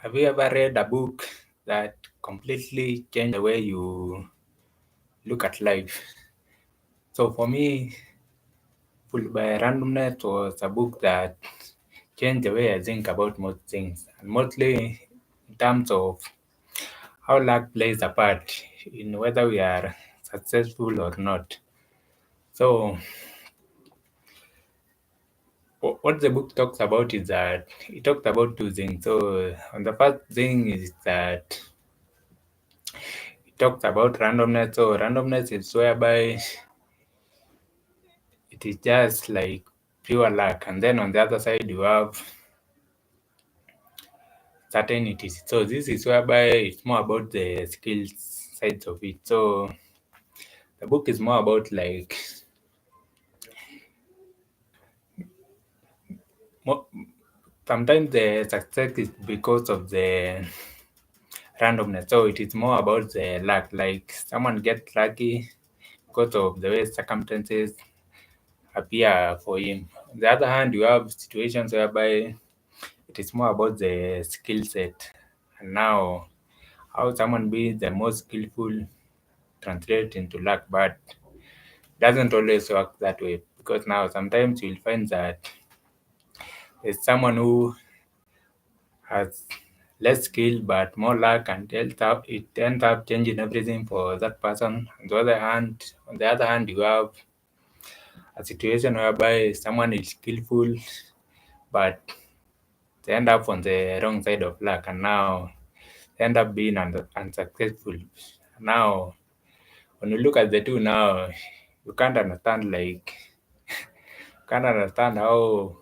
Have you ever read a book that completely changed the way you look at life? So for me, Fooled by Randomness was a book that changed the way I think about most things, and mostly in terms of how luck plays a part in whether we are successful or not. So what the book talks about is that it talks about two things. So on the first thing is that it talks about randomness. So randomness is whereby it is just like pure luck, and then on the other side you have certainty. So this is whereby it's more about the skills sides of it. So the book is more about like mo- sometimes the success is because of the randomness. So it is more about the luck. Like someone gets lucky because of the way circumstances appear for him. On the other hand, you have situations whereby it is more about the skill set. And now how someone be the most skillful translate into luck, but doesn't always work that way, because now sometimes you'll find that there's someone who has less skill but more luck, and it ends up changing everything for that person. On the other hand, you have a situation whereby someone is skillful but they end up on the wrong side of luck, and now they end up being unsuccessful. Now when you look at the two now, you can't understand how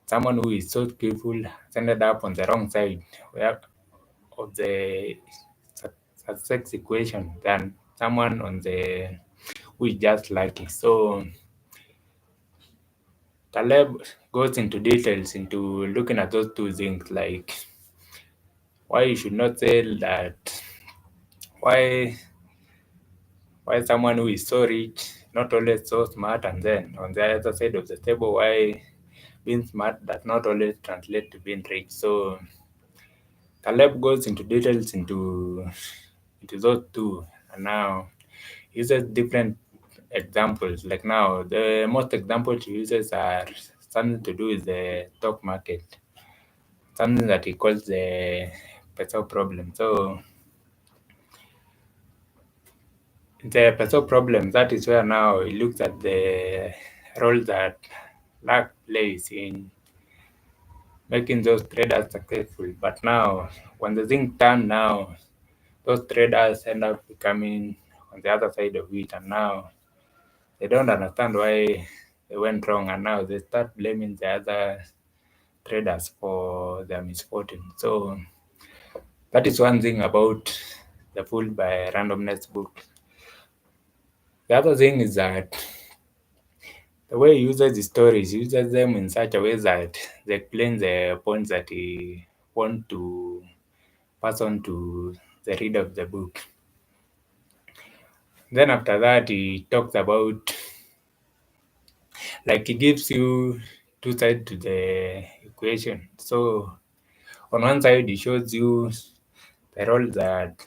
someone who is so skillful has ended up on the wrong side of the success equation than someone on the who is just lucky. So Taleb goes into details into looking at those two things, like why you should not say that why why someone who is so rich not always so smart, and then on the other side of the table why being smart does not always translate to being rich. So Taleb goes into details into those two, and now uses different examples. Like now, the most examples he uses are something to do with the stock market, something that he calls the peso problem. So the peso problem, that is where now he looks at the role that luck plays in making those traders successful. But now, when the thing turn now, those traders end up becoming on the other side of it, and now they don't understand why they went wrong, and now they start blaming the other traders for their misfortune. So that is one thing about the Fooled by Randomness book. The other thing is that the way he uses the stories, he uses them in such a way that they explain the points that he want to pass on to the reader of the book. Then after that, he talks about, like, he gives you two sides to the equation. So on one side, he shows you the role that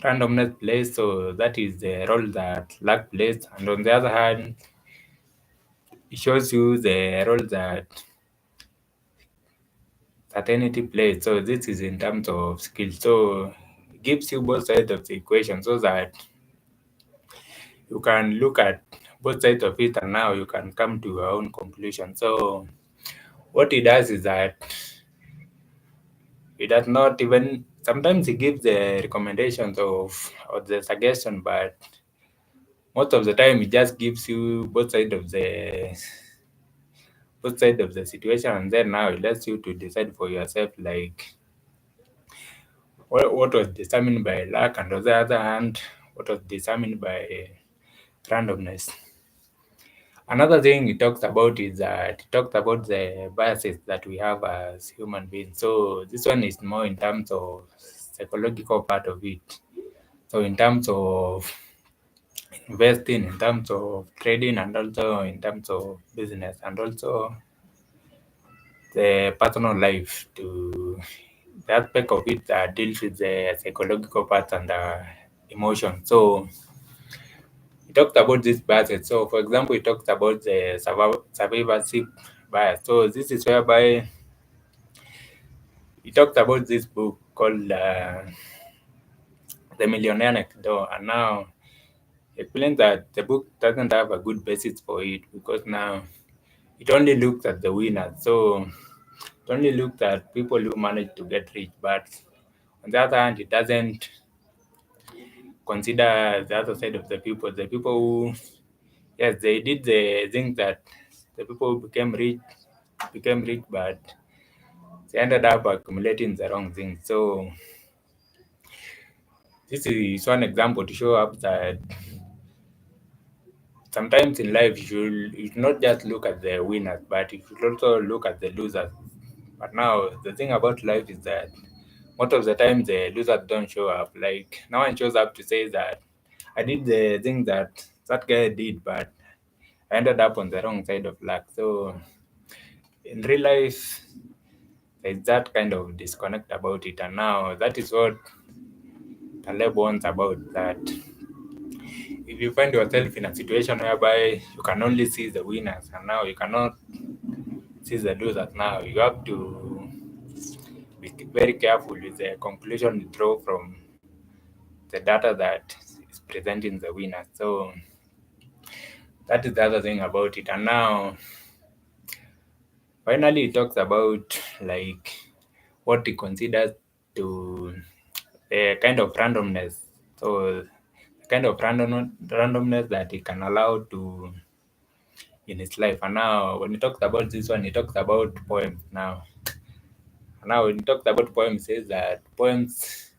randomness plays, so that is the role that luck plays, and on the other hand, it shows you the role that certainty plays. So this is in terms of skill. So it gives you both sides of the equation so that you can look at both sides of it, and now you can come to your own conclusion. So what he does is that he does not even, sometimes he gives the recommendations of or the suggestion, but most of the time it just gives you both side of the situation, and then now it lets you to decide for yourself, like what was determined by luck, and on the other hand what was determined by randomness. Another thing he talks about is that he talks about the biases that we have as human beings. So this one is more in terms of psychological part of it. So in terms of investing, in terms of trading, and also in terms of business, and also the personal life to the aspect of it that deals with the psychological part and emotion. So he talked about this bias. So for example, he talked about the survivorship bias. So this is whereby he talked about this book called The Millionaire Next Door, and now he explains that the book doesn't have a good basis for it because now it only looks at the winners. So it only looks at people who manage to get rich, but on the other hand, it doesn't consider the other side of the people who, yes, they did the things that the people who became rich, but they ended up accumulating the wrong things. So this is one example to show up that sometimes in life you should not just look at the winners, but you should also look at the losers. But now the thing about life is that most of the time the losers don't show up. Like no one shows up to say that I did the thing that that guy did, but I ended up on the wrong side of luck. So in real life, there's that kind of disconnect about it, and now that is what Taleb wants about that. If you find yourself in a situation whereby you can only see the winners, and now you cannot see the losers, now you have to be very careful with the conclusion you draw from the data that is presenting the winners. So that is the other thing about it. And now finally he talks about like what he considers to the kind of randomness. So the kind of randomness that he can allow to in his life. And now when he talks about this one, he talks about poems now. And now when he talks about poems, he says that poems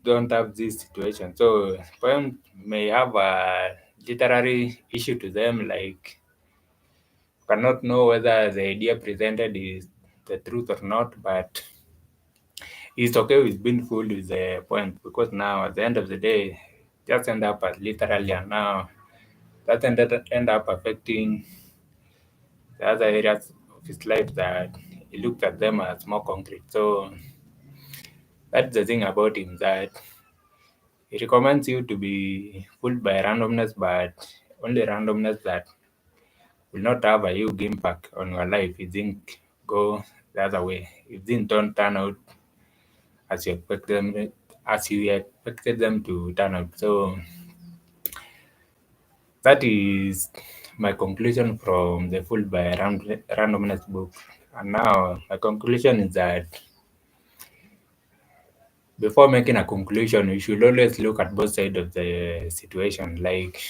don't have this situation. So poems may have a literary issue to them, like cannot know whether the idea presented is the truth or not, but it's okay with being fooled with the point because now at the end of the day, just end up as literally, and now that end up affecting the other areas of his life that he looked at them as more concrete. So that's the thing about him that he recommends you to be fooled by randomness, but only randomness that will not have a huge impact on your life if things go the other way. If things don't turn out as you expect them as you expected them to turn out. So that is my conclusion from the Fooled by Randomness book. And now my conclusion is that before making a conclusion, you should always look at both sides of the situation. Like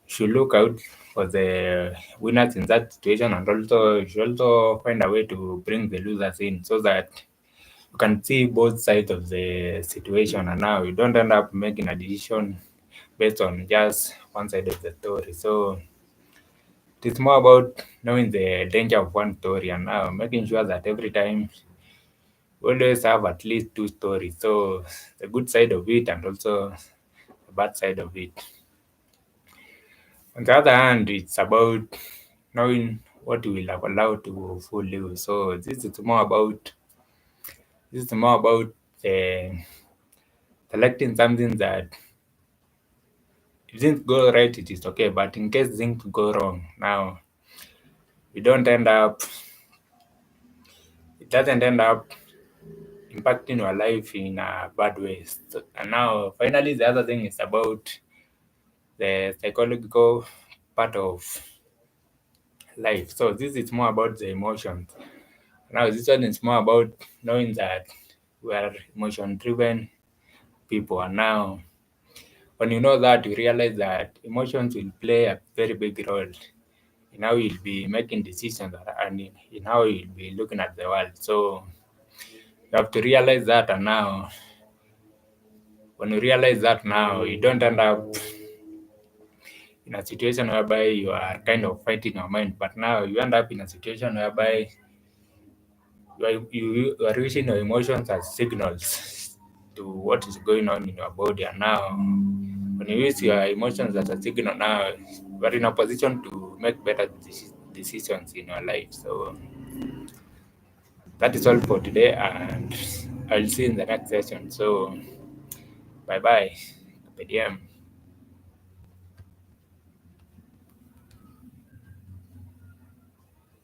you should look out for the winners in that situation, and also you should also find a way to bring the losers in so that you can see both sides of the situation, and now you don't end up making a decision based on just one side of the story. So it's more about knowing the danger of one story and now making sure that every time we always have at least two stories. So the good side of it and also the bad side of it. On the other hand, it's about knowing what you will allow to fool you. So this is more about uh, selecting something that if things go right, it is okay. But in case things go wrong, now you don't end up it doesn't end up impacting your life in a bad way. So, and now, finally, the other thing is about the psychological part of life. So this is more about the emotions. Now, this one is more about knowing that we are emotion-driven people. And now, when you know that, you realize that emotions will play a very big role in how you'll be making decisions and in how you'll be looking at the world. So you have to realize that, and now when you realize that now, you don't end up in a situation whereby you are kind of fighting your mind, but now you end up in a situation whereby you are using your emotions as signals to what is going on in your body. And now, when you use your emotions as a signal, now you are in a position to make better decisions in your life. So that is all for today, and I'll see you in the next session. So bye bye.